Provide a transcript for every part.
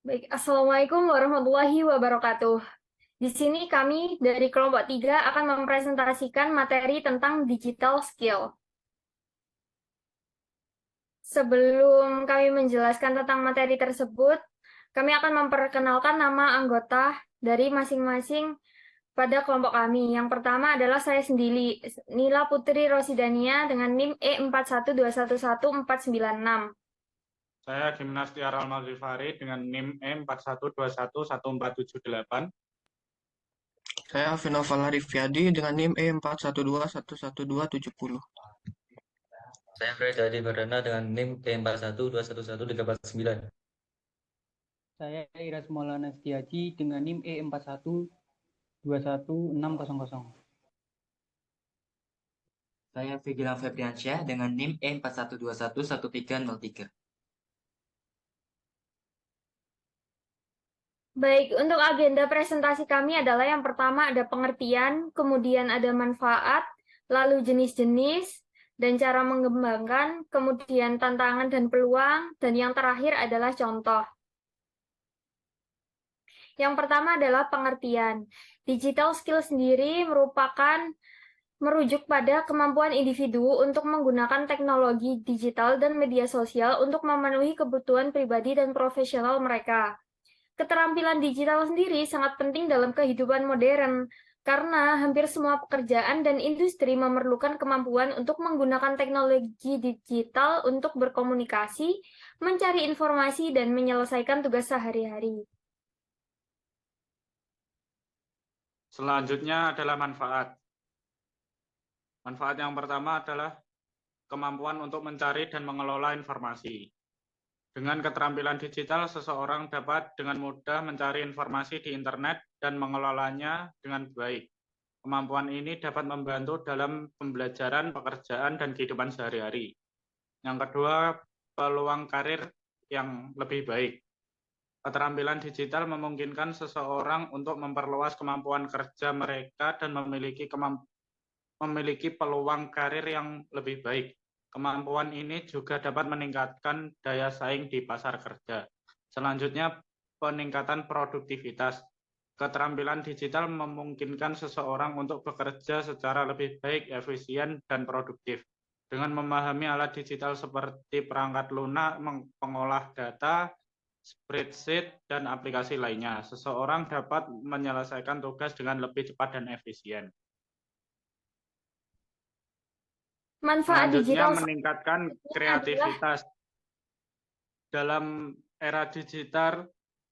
Baik, Assalamualaikum warahmatullahi wabarakatuh. Di sini kami dari kelompok 3 akan mempresentasikan materi tentang digital skill. Sebelum kami menjelaskan tentang materi tersebut, kami akan memperkenalkan nama anggota dari masing-masing pada kelompok kami. Yang pertama adalah saya sendiri, Nila Putri Rosidania dengan NIM E412111496. Saya Gimnasti Aral Maghifari dengan NIM E41211478. Saya Alvinova Rifyadi dengan NIM E41211270. Saya Fredadi Bardana dengan NIM E412111349. Saya Iras Maulana Setiaji dengan NIM E41216000. Saya Vigilan Febriansyah dengan NIM E41211303. Baik, untuk agenda presentasi kami adalah yang pertama ada pengertian, kemudian ada manfaat, lalu jenis-jenis, dan cara mengembangkan, kemudian tantangan dan peluang, dan yang terakhir adalah contoh. Yang pertama adalah pengertian. Digital skill sendiri merujuk pada kemampuan individu untuk menggunakan teknologi digital dan media sosial untuk memenuhi kebutuhan pribadi dan profesional mereka. Keterampilan digital sendiri sangat penting dalam kehidupan modern, karena hampir semua pekerjaan dan industri memerlukan kemampuan untuk menggunakan teknologi digital untuk berkomunikasi, mencari informasi, dan menyelesaikan tugas sehari-hari. Selanjutnya adalah manfaat. Manfaat yang pertama adalah kemampuan untuk mencari dan mengelola informasi. Dengan keterampilan digital, seseorang dapat dengan mudah mencari informasi di internet dan mengelolanya dengan baik. Kemampuan ini dapat membantu dalam pembelajaran, pekerjaan, dan kehidupan sehari-hari. Yang kedua, peluang karir yang lebih baik. Keterampilan digital memungkinkan seseorang untuk memperluas kemampuan kerja mereka dan memiliki peluang karir yang lebih baik. Kemampuan ini juga dapat meningkatkan daya saing di pasar kerja. Selanjutnya, peningkatan produktivitas. Keterampilan digital memungkinkan seseorang untuk bekerja secara lebih baik, efisien, dan produktif. Dengan memahami alat digital seperti perangkat lunak, pengolah data, spreadsheet, dan aplikasi lainnya, seseorang dapat menyelesaikan tugas dengan lebih cepat dan efisien. Manfaat Selanjutnya, digital meningkatkan kreativitas. Dalam era digital,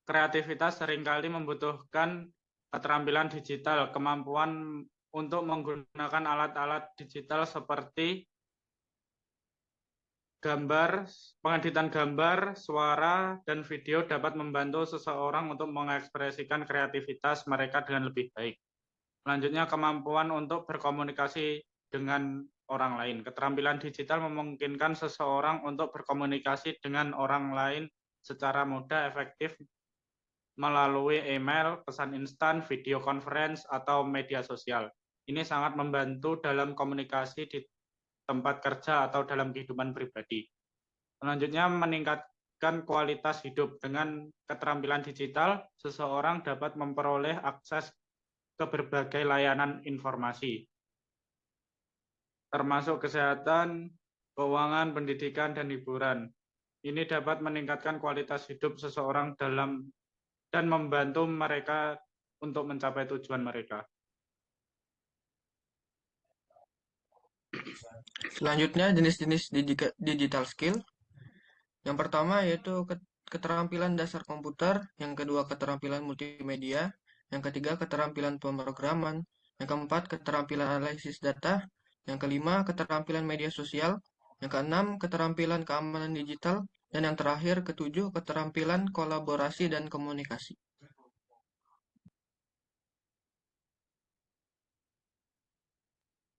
kreativitas seringkali membutuhkan keterampilan digital, kemampuan untuk menggunakan alat-alat digital seperti pengeditan gambar, suara, dan video dapat membantu seseorang untuk mengekspresikan kreativitas mereka dengan lebih baik. Selanjutnya, kemampuan untuk berkomunikasi dengan orang lain. Keterampilan digital memungkinkan seseorang untuk berkomunikasi dengan orang lain secara mudah, efektif melalui email, pesan instan, video conference, atau media sosial. Ini sangat membantu dalam komunikasi di tempat kerja atau dalam kehidupan pribadi. Selanjutnya, meningkatkan kualitas hidup. Dengan keterampilan digital, seseorang dapat memperoleh akses ke berbagai layanan informasi, termasuk kesehatan, keuangan, pendidikan, dan hiburan. Ini dapat meningkatkan kualitas hidup seseorang dan membantu mereka untuk mencapai tujuan mereka. Selanjutnya, jenis-jenis digital skill. Yang pertama yaitu keterampilan dasar komputer, yang kedua keterampilan multimedia, yang ketiga keterampilan pemrograman, yang keempat keterampilan analisis data, yang kelima keterampilan media sosial, yang keenam keterampilan keamanan digital, dan yang terakhir ketujuh keterampilan kolaborasi dan komunikasi.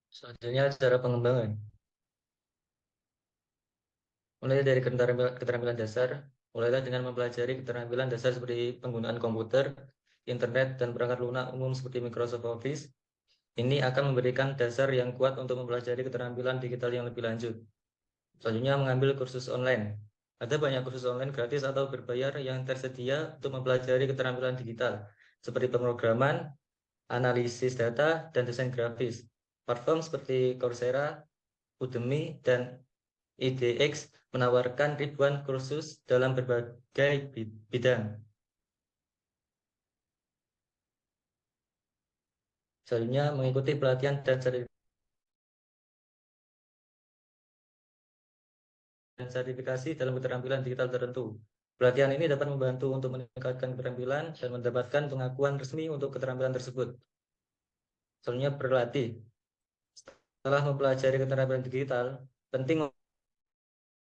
Selanjutnya cara pengembangan. Mulai dari keterampilan dasar, mulailah dengan mempelajari keterampilan dasar seperti penggunaan komputer, internet, dan perangkat lunak umum seperti Microsoft Office. Ini akan memberikan dasar yang kuat untuk mempelajari keterampilan digital yang lebih lanjut. Selanjutnya, mengambil kursus online. Ada banyak kursus online gratis atau berbayar yang tersedia untuk mempelajari keterampilan digital, seperti pemrograman, analisis data, dan desain grafis. Platform seperti Coursera, Udemy, dan edX menawarkan ribuan kursus dalam berbagai bidang. Selanjutnya, mengikuti pelatihan dan sertifikasi dalam keterampilan digital tertentu. Pelatihan ini dapat membantu untuk meningkatkan keterampilan dan mendapatkan pengakuan resmi untuk keterampilan tersebut. Selanjutnya, berlatih. Setelah mempelajari keterampilan digital, penting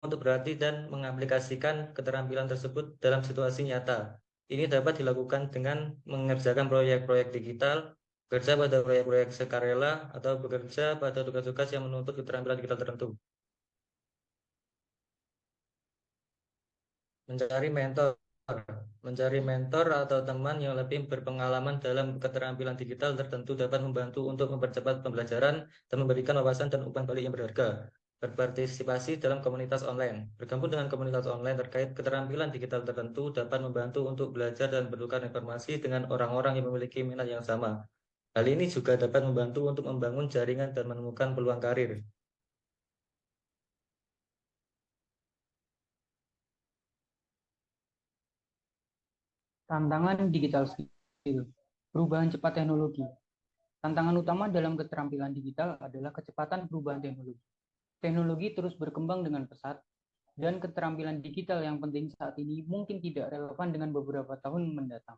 untuk berlatih dan mengaplikasikan keterampilan tersebut dalam situasi nyata. Ini dapat dilakukan dengan mengerjakan proyek-proyek digital, bekerja pada proyek-proyek sukarela, atau bekerja pada tugas-tugas yang menuntut keterampilan digital tertentu. Mencari mentor atau teman yang lebih berpengalaman dalam keterampilan digital tertentu dapat membantu untuk mempercepat pembelajaran dan memberikan wawasan dan umpan balik yang berharga. Berpartisipasi dalam komunitas online. Bergabung dengan komunitas online terkait keterampilan digital tertentu dapat membantu untuk belajar dan bertukar informasi dengan orang-orang yang memiliki minat yang sama. Hal ini juga dapat membantu untuk membangun jaringan dan menemukan peluang karir. Tantangan digital skill, perubahan cepat teknologi. Tantangan utama dalam keterampilan digital adalah kecepatan perubahan teknologi. Teknologi terus berkembang dengan pesat, dan keterampilan digital yang penting saat ini mungkin tidak relevan dengan beberapa tahun mendatang.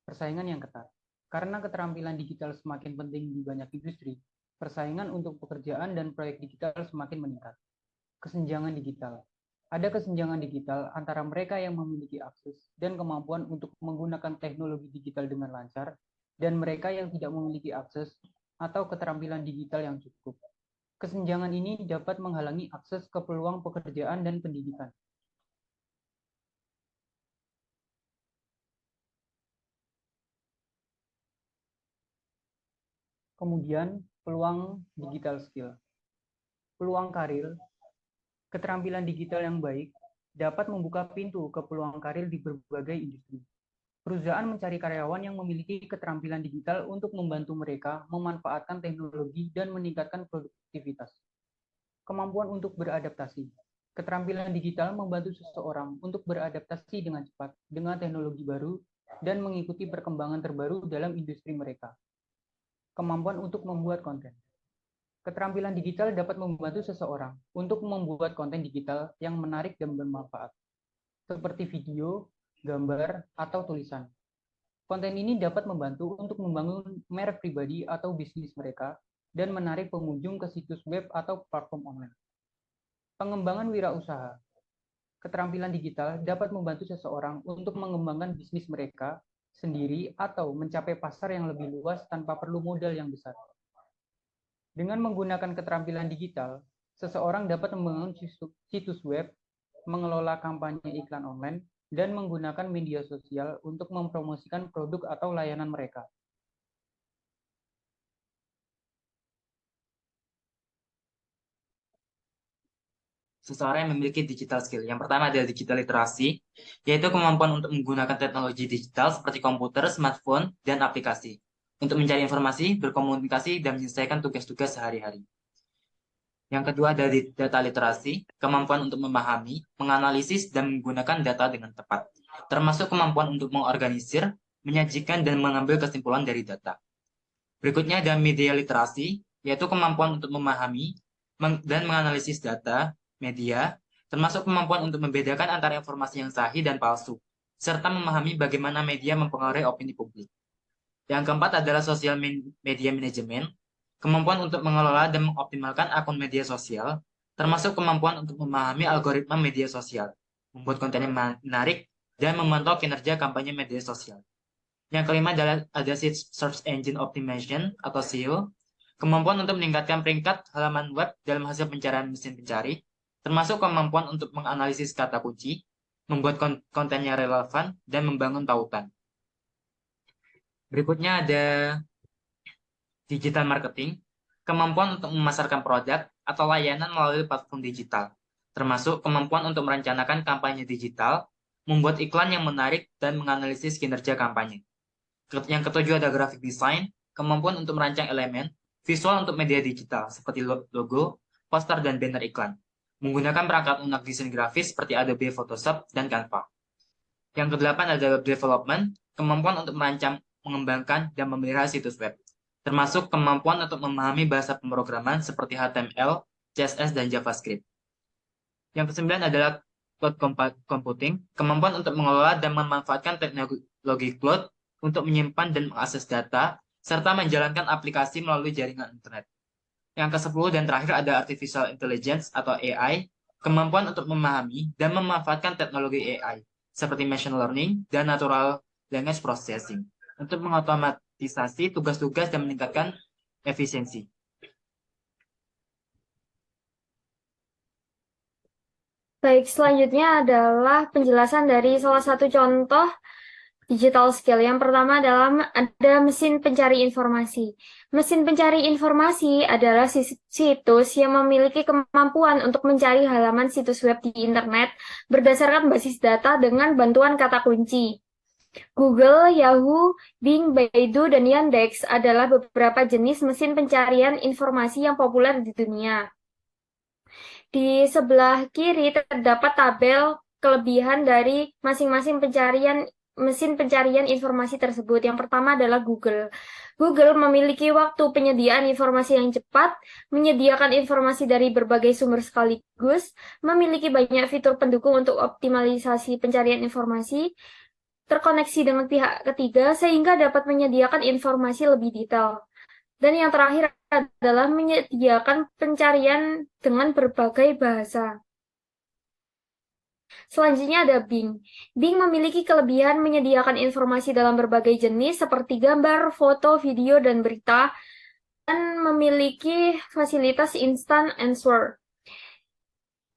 Persaingan yang ketat. Karena keterampilan digital semakin penting di banyak industri, persaingan untuk pekerjaan dan proyek digital semakin meningkat. Kesenjangan digital. Ada kesenjangan digital antara mereka yang memiliki akses dan kemampuan untuk menggunakan teknologi digital dengan lancar, dan mereka yang tidak memiliki akses atau keterampilan digital yang cukup. Kesenjangan ini dapat menghalangi akses ke peluang pekerjaan dan pendidikan. Kemudian, peluang digital skill. Peluang karir, keterampilan digital yang baik dapat membuka pintu ke peluang karir di berbagai industri. Perusahaan mencari karyawan yang memiliki keterampilan digital untuk membantu mereka memanfaatkan teknologi dan meningkatkan produktivitas. Kemampuan untuk beradaptasi. Keterampilan digital membantu seseorang untuk beradaptasi dengan cepat dengan teknologi baru dan mengikuti perkembangan terbaru dalam industri mereka. Kemampuan untuk membuat konten. Keterampilan digital dapat membantu seseorang untuk membuat konten digital yang menarik dan bermanfaat, seperti video, gambar, atau tulisan. Konten ini dapat membantu untuk membangun merek pribadi atau bisnis mereka dan menarik pengunjung ke situs web atau platform online. Pengembangan wirausaha. Keterampilan digital dapat membantu seseorang untuk mengembangkan bisnis mereka sendiri atau mencapai pasar yang lebih luas tanpa perlu modal yang besar. Dengan menggunakan keterampilan digital, seseorang dapat membangun situs web, mengelola kampanye iklan online, dan menggunakan media sosial untuk mempromosikan produk atau layanan mereka. Seseorang yang memiliki digital skill. Yang pertama adalah digital literasi, yaitu kemampuan untuk menggunakan teknologi digital seperti komputer, smartphone, dan aplikasi untuk mencari informasi, berkomunikasi, dan menyelesaikan tugas-tugas sehari-hari. Yang kedua adalah data literasi, kemampuan untuk memahami, menganalisis, dan menggunakan data dengan tepat, termasuk kemampuan untuk mengorganisir, menyajikan, dan mengambil kesimpulan dari data. Berikutnya ada media literasi, yaitu kemampuan untuk memahami dan menganalisis data, media, termasuk kemampuan untuk membedakan antara informasi yang sahih dan palsu, serta memahami bagaimana media mempengaruhi opini publik. Yang keempat adalah sosial media manajemen, kemampuan untuk mengelola dan mengoptimalkan akun media sosial, termasuk kemampuan untuk memahami algoritma media sosial, membuat konten yang menarik, dan memantau kinerja kampanye media sosial. Yang kelima adalah ada Search Engine Optimization atau SEO, kemampuan untuk meningkatkan peringkat halaman web dalam hasil pencarian mesin pencari, termasuk kemampuan untuk menganalisis kata kunci, membuat konten yang relevan, dan membangun tautan. Berikutnya ada digital marketing, kemampuan untuk memasarkan produk atau layanan melalui platform digital, termasuk kemampuan untuk merencanakan kampanye digital, membuat iklan yang menarik, dan menganalisis kinerja kampanye. Yang ketujuh ada graphic design, kemampuan untuk merancang elemen visual untuk media digital seperti logo, poster, dan banner iklan, menggunakan perangkat lunak desain grafis seperti Adobe Photoshop dan Canva. Yang kedelapan ada web development, kemampuan untuk merancang, mengembangkan, dan memelihara situs web, termasuk kemampuan untuk memahami bahasa pemrograman seperti HTML, CSS, dan JavaScript. Yang kesembilan adalah cloud computing, kemampuan untuk mengelola dan memanfaatkan teknologi cloud untuk menyimpan dan mengakses data, serta menjalankan aplikasi melalui jaringan internet. Yang ke-10 dan terakhir ada artificial intelligence atau AI, kemampuan untuk memahami dan memanfaatkan teknologi AI, seperti machine learning dan natural language processing, untuk mengotomatisasi tugas-tugas dan meningkatkan efisiensi. Baik, selanjutnya adalah penjelasan dari salah satu contoh digital skill. Yang pertama adalah ada mesin pencari informasi. Mesin pencari informasi adalah situs yang memiliki kemampuan untuk mencari halaman situs web di internet berdasarkan basis data dengan bantuan kata kunci. Google, Yahoo, Bing, Baidu, dan Yandex adalah beberapa jenis mesin pencarian informasi yang populer di dunia. Di sebelah kiri terdapat tabel kelebihan dari masing-masing mesin pencarian informasi tersebut. Yang pertama adalah Google. Google memiliki waktu penyediaan informasi yang cepat, menyediakan informasi dari berbagai sumber sekaligus, memiliki banyak fitur pendukung untuk optimalisasi pencarian informasi, terkoneksi dengan pihak ketiga sehingga dapat menyediakan informasi lebih detail. Dan yang terakhir adalah menyediakan pencarian dengan berbagai bahasa. Selanjutnya ada Bing. Bing memiliki kelebihan menyediakan informasi dalam berbagai jenis seperti gambar, foto, video, dan berita, dan memiliki fasilitas instant answer.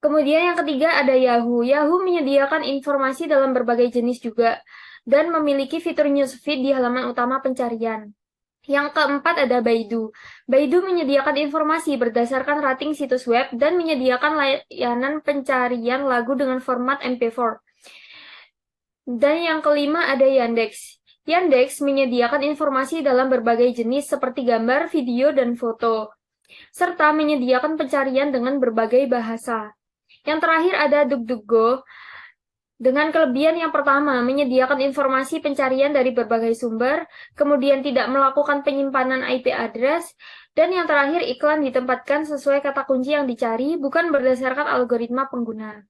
Kemudian yang ketiga ada Yahoo. Yahoo menyediakan informasi dalam berbagai jenis juga, dan memiliki fitur newsfeed di halaman utama pencarian. Yang keempat ada Baidu. Baidu menyediakan informasi berdasarkan rating situs web dan menyediakan layanan pencarian lagu dengan format MP4. Dan yang kelima ada Yandex. Yandex menyediakan informasi dalam berbagai jenis seperti gambar, video, dan foto, serta menyediakan pencarian dengan berbagai bahasa. Yang terakhir ada DuckDuckGo. Dengan kelebihan yang pertama, menyediakan informasi pencarian dari berbagai sumber, kemudian tidak melakukan penyimpanan IP address, dan yang terakhir iklan ditempatkan sesuai kata kunci yang dicari, bukan berdasarkan algoritma pengguna.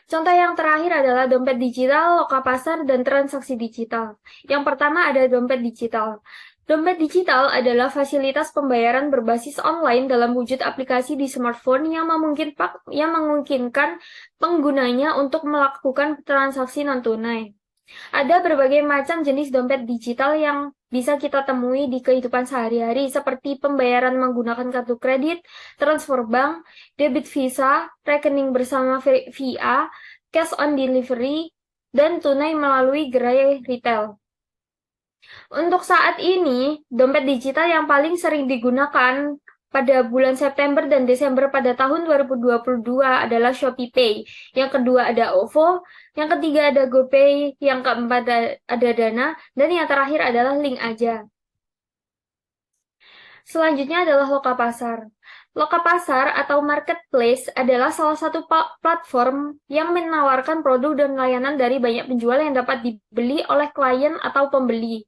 Contoh yang terakhir adalah dompet digital, loka pasar, dan transaksi digital. Yang pertama ada dompet digital. Dompet digital adalah fasilitas pembayaran berbasis online dalam wujud aplikasi di smartphone yang memungkinkan penggunanya untuk melakukan transaksi non-tunai. Ada berbagai macam jenis dompet digital yang bisa kita temui di kehidupan sehari-hari, seperti pembayaran menggunakan kartu kredit, transfer bank, debit Visa, rekening bersama VIA, cash on delivery, dan tunai melalui gerai retail. Untuk saat ini, dompet digital yang paling sering digunakan pada bulan September dan Desember pada tahun 2022 adalah ShopeePay. Yang kedua ada OVO, yang ketiga ada GoPay, yang keempat ada Dana, dan yang terakhir adalah Link Aja. Selanjutnya adalah loka pasar. Loka pasar atau marketplace adalah salah satu platform yang menawarkan produk dan layanan dari banyak penjual yang dapat dibeli oleh klien atau pembeli.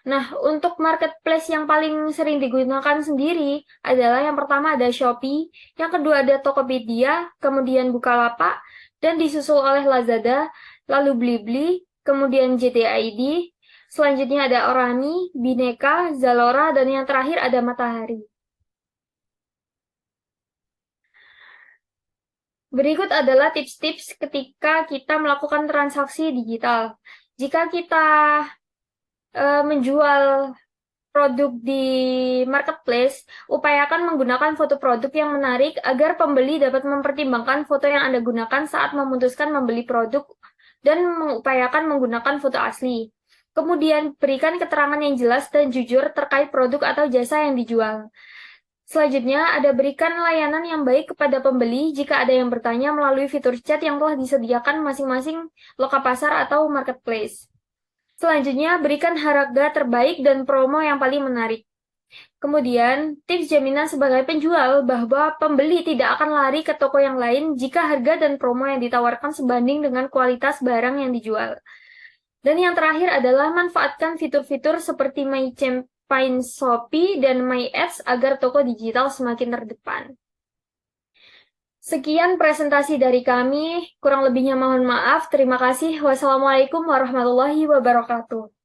Nah, untuk marketplace yang paling sering digunakan sendiri adalah yang pertama ada Shopee, yang kedua ada Tokopedia, kemudian Bukalapak, dan disusul oleh Lazada, lalu Blibli, kemudian JTID, selanjutnya ada Orani, Bineka, Zalora, dan yang terakhir ada Matahari. Berikut adalah tips-tips ketika kita melakukan transaksi digital. Jika kita menjual produk di marketplace, upayakan menggunakan foto produk yang menarik agar pembeli dapat mempertimbangkan foto yang Anda gunakan saat memutuskan membeli produk dan mengupayakan menggunakan foto asli. Kemudian, berikan keterangan yang jelas dan jujur terkait produk atau jasa yang dijual. Selanjutnya, ada berikan layanan yang baik kepada pembeli jika ada yang bertanya melalui fitur chat yang telah disediakan masing-masing loka pasar atau marketplace. Selanjutnya, berikan harga terbaik dan promo yang paling menarik. Kemudian, tips jaminan sebagai penjual bahwa pembeli tidak akan lari ke toko yang lain jika harga dan promo yang ditawarkan sebanding dengan kualitas barang yang dijual. Dan yang terakhir adalah manfaatkan fitur-fitur seperti My Campaign Shopee dan My Ads agar toko digital semakin terdepan. Sekian presentasi dari kami, kurang lebihnya mohon maaf. Terima kasih. Wassalamualaikum warahmatullahi wabarakatuh.